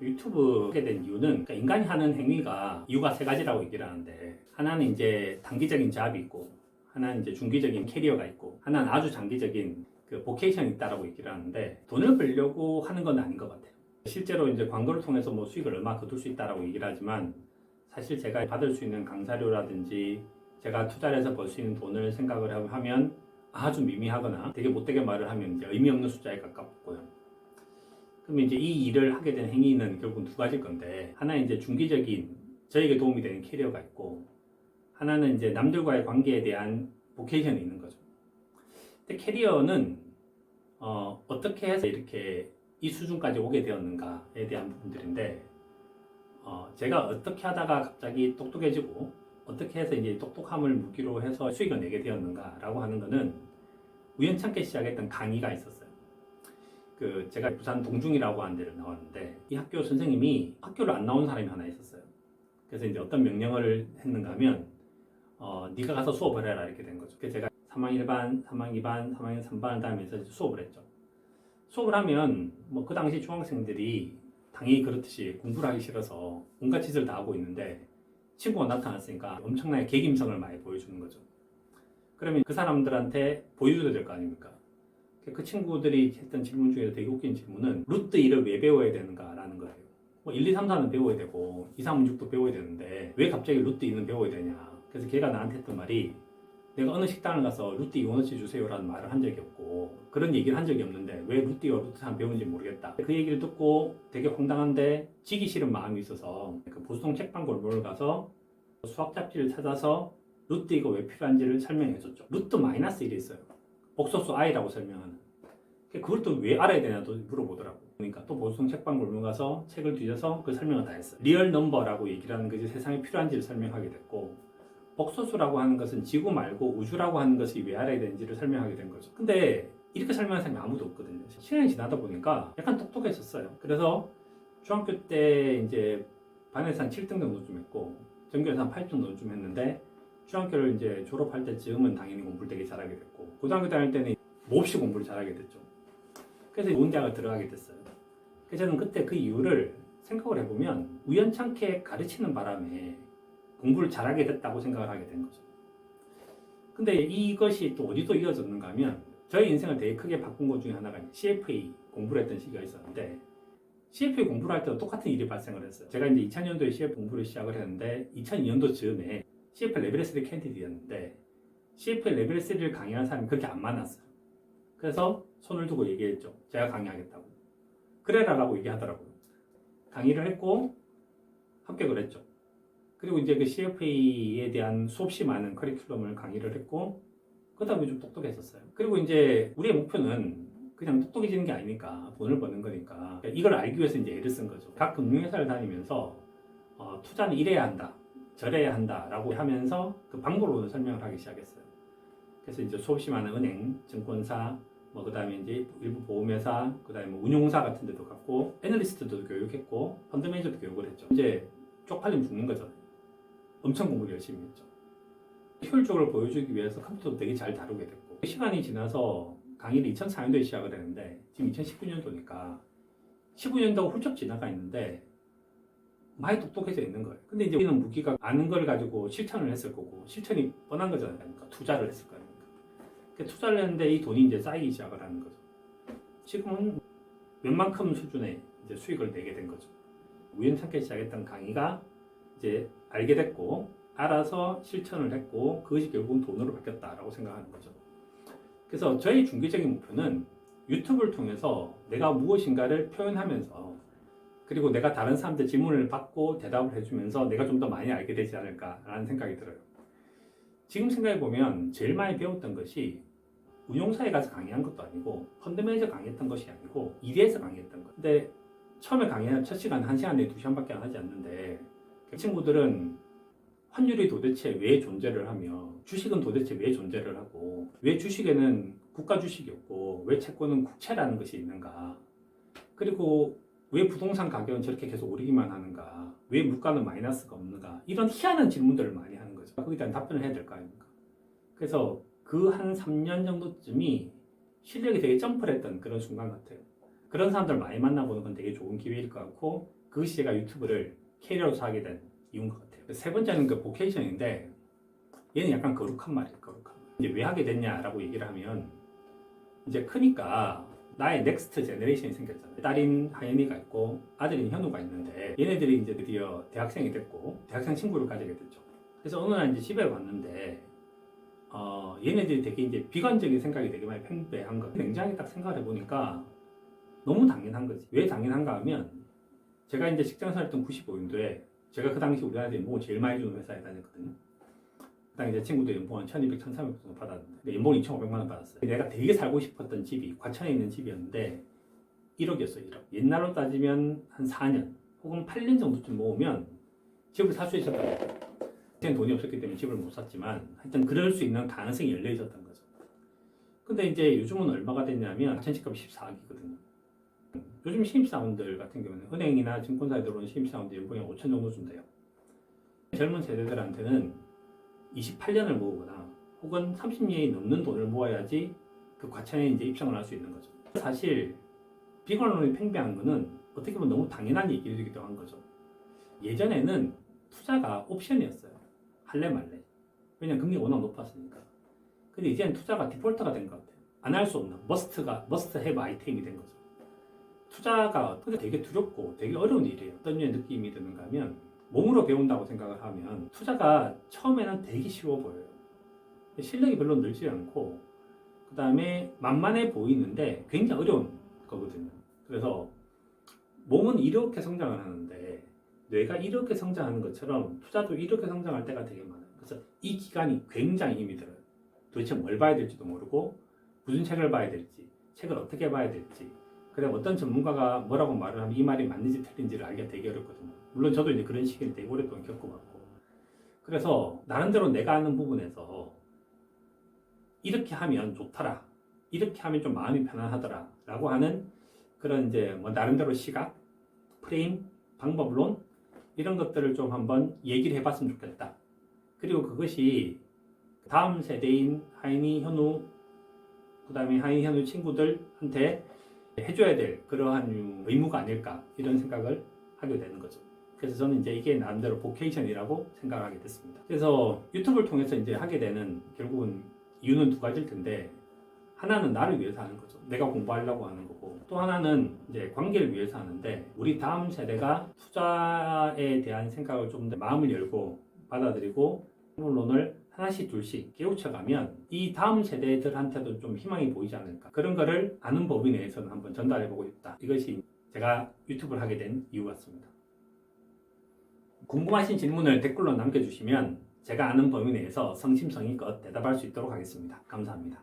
유튜브 하게 된 이유는 그러니까 인간이 하는 행위가 이유가 세 가지라고 얘기를 하는데, 하나는 이제 단기적인 잡이 있고, 하나는 이제 중기적인 캐리어가 있고, 하나는 아주 장기적인 그 보케이션이 있다라고 얘기를 하는데, 돈을 벌려고 하는 건 아닌 것 같아요. 실제로 이제 광고를 통해서 뭐 수익을 얼마 거둘 수 있다라고 얘기를 하지만, 사실 제가 받을 수 있는 강사료라든지 제가 투자를 해서 벌 수 있는 돈을 생각을 하면 아주 미미하거나 되게 못되게 말을 하면 이제 의미 없는 숫자에 가깝고요. 그러면 이제 이 일을 하게 된 행위는 결국 두 가지일 건데, 하나는 이제 중기적인 저에게 도움이 되는 캐리어가 있고, 하나는 이제 남들과의 관계에 대한 보케이션이 있는 거죠. 근데 캐리어는 어떻게 해서 이렇게 이 수준까지 오게 되었는가에 대한 부분들인데, 제가 어떻게 하다가 갑자기 똑똑해지고 어떻게 해서 이제 똑똑함을 무기로 해서 수익을 내게 되었는가라고 하는 거는 우연찮게 시작했던 강의가 있었어요. 제가 부산 동중이라고 하는 데를 나왔는데, 이 학교 선생님이 학교를 안 나온 사람이 하나 있었어요. 그래서 이제 어떤 명령을 했는가 하면, 네가 가서 수업을 해라 이렇게 된 거죠. 그래서 제가 3학년 1반, 3학년 2반, 3학년 3반을 다니면서 수업을 했죠. 수업을 하면 뭐 그 당시 중학생들이 당연히 그렇듯이 공부를 하기 싫어서 온갖 짓을 다 하고 있는데, 친구가 나타났으니까 엄청나게 개김성을 많이 보여주는 거죠. 그러면 그 사람들한테 보여줘야 될 거 아닙니까? 그 친구들이 했던 질문 중에서 되게 웃긴 질문은 루트 2를 왜 배워야 되는가라는 거예요. 뭐 1, 2, 3, 4는 배워야 되고 2, 3, 6도 배워야 되는데 왜 갑자기 루트 2는 배워야 되냐. 그래서 걔가 나한테 했던 말이, 내가 어느 식당을 가서 루트 2 원어치 주세요라는 말을 한 적이 없고 그런 얘기를 한 적이 없는데 왜 루트 2와 루트 3 배우는지 모르겠다. 그 얘기를 듣고 되게 황당한데 지기 싫은 마음이 있어서 그 보수동 책방 골목을 가서 수학 잡지를 찾아서 루트 2가 왜 필요한지를 설명해 줬죠. 루트 마이너스 1이 있어요. 복소수 i라고 설명하는. 그걸 또 왜 알아야 되냐도 물어보더라고. 그러니까 또 보수동 책방 골목 가서 책을 뒤져서 그 설명을 다 했어요. 리얼 넘버라고 얘기를 하는 것이 세상에 필요한지를 설명하게 됐고, 복소수라고 하는 것은 지구 말고 우주라고 하는 것이 왜 알아야 되는지를 설명하게 된 거죠. 근데 이렇게 설명하는 사람이 아무도 없거든요. 시간이 지나다 보니까 약간 똑똑해졌어요. 그래서 중학교 때 이제 반에서 한 7등 정도쯤 했고, 전교에서 한 8등 정도쯤 했는데, 중학교를 이제 졸업할 때쯤은 당연히 공부를 되게 잘하게 됐고, 고등학교 다닐 때는 몹시 공부를 잘하게 됐죠. 그래서 좋은 대학을 들어가게 됐어요. 그래서 저는 그때 그 이유를 생각을 해보면 우연찮게 가르치는 바람에 공부를 잘하게 됐다고 생각을 하게 된 거죠. 근데 이것이 또 어디서 이어졌는가 하면, 저의 인생을 되게 크게 바꾼 것 중에 하나가 CFA 공부를 했던 시기가 있었는데, CFA 공부를 할 때도 똑같은 일이 발생을 했어요. 제가 이제 2000년도에 CFA 공부를 시작을 했는데, 2002년도 즈음에 CFA 레벨 3 캔디데이였는데, CFA 레벨 3를 강의하는 사람이 그렇게 안 많았어요. 그래서 손을 두고 얘기했죠. 제가 강의하겠다고. 그래라라고 얘기하더라고요. 강의를 했고 합격을 했죠. 그리고 이제 그 CFA에 대한 수없이 많은 커리큘럼을 강의를 했고, 그 다음에 좀 똑똑했었어요. 그리고 이제 우리의 목표는 그냥 똑똑해지는 게 아니니까, 돈을 버는 거니까 이걸 알기 위해서 이제 애를 쓴 거죠. 각 금융회사를 다니면서 투자는 이래야 한다, 저래야 한다라고 하면서 그 방법론을 설명을 하기 시작했어요. 그래서 이제 수없이 많은 은행, 증권사, 뭐 그다음에 이제 일부 보험회사, 그다음에 뭐 운용사 같은 데도 갔고, 애널리스트도 교육했고, 펀드 매니저도 교육을 했죠. 이제 쪽팔리면 죽는 거죠. 엄청 공부를 열심히 했죠. 효율적으로 보여주기 위해서 컴퓨터도 되게 잘 다루게 됐고, 시간이 지나서 강의를 2004년도에 시작을 했는데 지금 2019년도니까 19년도가 훌쩍 지나가 있는데 많이 똑똑해져 있는 거예요. 근데 이제 우리는 무기가 아는 걸 가지고 실천을 했을 거고, 실천이 뻔한 거잖아요. 그러니까 투자를 했을 거예요. 투자를 했는데 이 돈이 이제 쌓이기 시작을 하는 거죠. 지금은 웬만큼 수준의 이제 수익을 내게 된 거죠. 우연찮게 시작했던 강의가 이제 알게 됐고, 알아서 실천을 했고, 그것이 결국은 돈으로 바뀌었다라고 생각하는 거죠. 그래서 저의 중기적인 목표는 유튜브를 통해서 내가 무엇인가를 표현하면서, 그리고 내가 다른 사람들 질문을 받고 대답을 해주면서 내가 좀 더 많이 알게 되지 않을까라는 생각이 들어요. 지금 생각해보면 제일 많이 배웠던 것이 운용사에 가서 강의한 것도 아니고, 펀드 매니저 강의했던 것이 아니고, ED에서 강의했던 거. 근데 처음에 강의한 첫 시간 1시간 내에 2시간밖에 안 하지 않는데, 그 친구들은 환율이 도대체 왜 존재를 하며, 주식은 도대체 왜 존재를 하고, 왜 주식에는 국가 주식이 없고, 왜 채권은 국채라는 것이 있는가, 그리고 왜 부동산 가격은 저렇게 계속 오르기만 하는가, 왜 물가는 마이너스가 없는가, 이런 희한한 질문들을 많이 하는 거죠. 거기에 대한 답변을 해야 될 거 아닙니까? 그래서 그 한 3년 정도쯤이 실력이 되게 점프를 했던 그런 순간 같아요. 그런 사람들 많이 만나보는 건 되게 좋은 기회일 것 같고, 그것이 제가 유튜브를 캐리어로서 하게 된 이유인 것 같아요. 세 번째는 그 보케이션인데 얘는 약간 거룩한 말이에요. 거룩한 말. 이제 왜 하게 됐냐라고 얘기를 하면 이제 크니까 나의 넥스트 제너레이션이 생겼잖아요. 딸인 하연이가 있고 아들인 현우가 있는데 얘네들이 이제 드디어 대학생이 됐고 대학생 친구를 가지게 됐죠. 그래서 어느 날 이제 집에 왔는데 얘네들이 되게 이제 비관적인 생각이 되게 많이 팽배한 거. 굉장히 딱 생각을 해보니까 너무 당연한 거지. 왜 당연한가 하면 제가 이제 직장생활 했던 95년도에 제가 그 당시 우리 아들이 연봉을 제일 많이 주는 회사에 다녔거든요. 그다음에 이제 친구들 연봉 한 1,200, 1,300 정도 받았는데 연봉 2,500만 원 받았어요. 내가 되게 살고 싶었던 집이 과천에 있는 집이었는데 1억이었어요. 1억. 옛날로 따지면 한 4년 혹은 8년 정도쯤 모으면 집을 살 수 있었던 거예요. 그때는 돈이 없었기 때문에 집을 못 샀지만 하여튼 그럴 수 있는 가능성이 열려 있었던 거죠. 근데 이제 요즘은 얼마가 됐냐면 전시값이 14억이거든요. 요즘 신입사원들 같은 경우는 은행이나 증권사에 들어오는 신입사원들 연봉이 5천 정도 준대요. 젊은 세대들한테는 28년을 모으거나 혹은 30년이 넘는 돈을 모아야지 그 과천에 이제 입성을 할 수 있는 거죠. 사실 비관론이 팽배한 거는 어떻게 보면 너무 당연한 얘기이기도 한 거죠. 예전에는 투자가 옵션이었어요. 할래 말래. 왜냐면 금리가 워낙 높았으니까. 근데 이제는 투자가 디폴트가 된 것 같아요. 안 할 수 없는 머스트 해브 아이템이 된 거죠. 투자가 근데 되게 두렵고 되게 어려운 일이에요. 어떤 느낌이 드는가 하면 몸으로 배운다고 생각을 하면 투자가 처음에는 되게 쉬워 보여요. 실력이 별로 늘지 않고 그 다음에 만만해 보이는데 굉장히 어려운 거거든요. 그래서 몸은 이렇게 성장을 하는데 뇌가 이렇게 성장하는 것처럼 투자도 이렇게 성장할 때가 되게 많아요. 그래서 이 기간이 굉장히 힘이 들어요. 도대체 뭘 봐야 될지도 모르고 무슨 책을 봐야 될지, 책을 어떻게 봐야 될지, 그다음 어떤 전문가가 뭐라고 말을 하면 이 말이 맞는지 틀린지를 알기가 되게 어렵거든요. 물론 저도 이제 그런 시기를 되게 오랫동안 겪어봤고, 그래서 나름대로 내가 아는 부분에서 이렇게 하면 좋더라, 이렇게 하면 좀 마음이 편안하더라 라고 하는 그런 이제 뭐 나름대로 시각, 프레임, 방법론 이런 것들을 좀 한번 얘기를 해봤으면 좋겠다. 그리고 그것이 다음 세대인 하인이, 현우, 그 다음에 하인이, 현우 친구들한테 해줘야 될 그러한 의무가 아닐까 이런 생각을 하게 되는 거죠. 그래서 저는 이제 이게 나름대로 보케이션이라고 생각을 하게 됐습니다. 그래서 유튜브를 통해서 이제 하게 되는 결국은 이유는 두 가지일 텐데, 하나는 나를 위해서 하는 거죠. 내가 공부하려고 하는 거고, 또 하나는 이제 관계를 위해서 하는데, 우리 다음 세대가 투자에 대한 생각을 좀 더 마음을 열고 받아들이고 물론을 하나씩 둘씩 깨우쳐가면 이 다음 세대들한테도 좀 희망이 보이지 않을까. 그런 거를 아는 범위 내에서는 한번 전달해보고 싶다. 이것이 제가 유튜브를 하게 된 이유 같습니다. 궁금하신 질문을 댓글로 남겨주시면 제가 아는 범위 내에서 성심성의껏 대답할 수 있도록 하겠습니다. 감사합니다.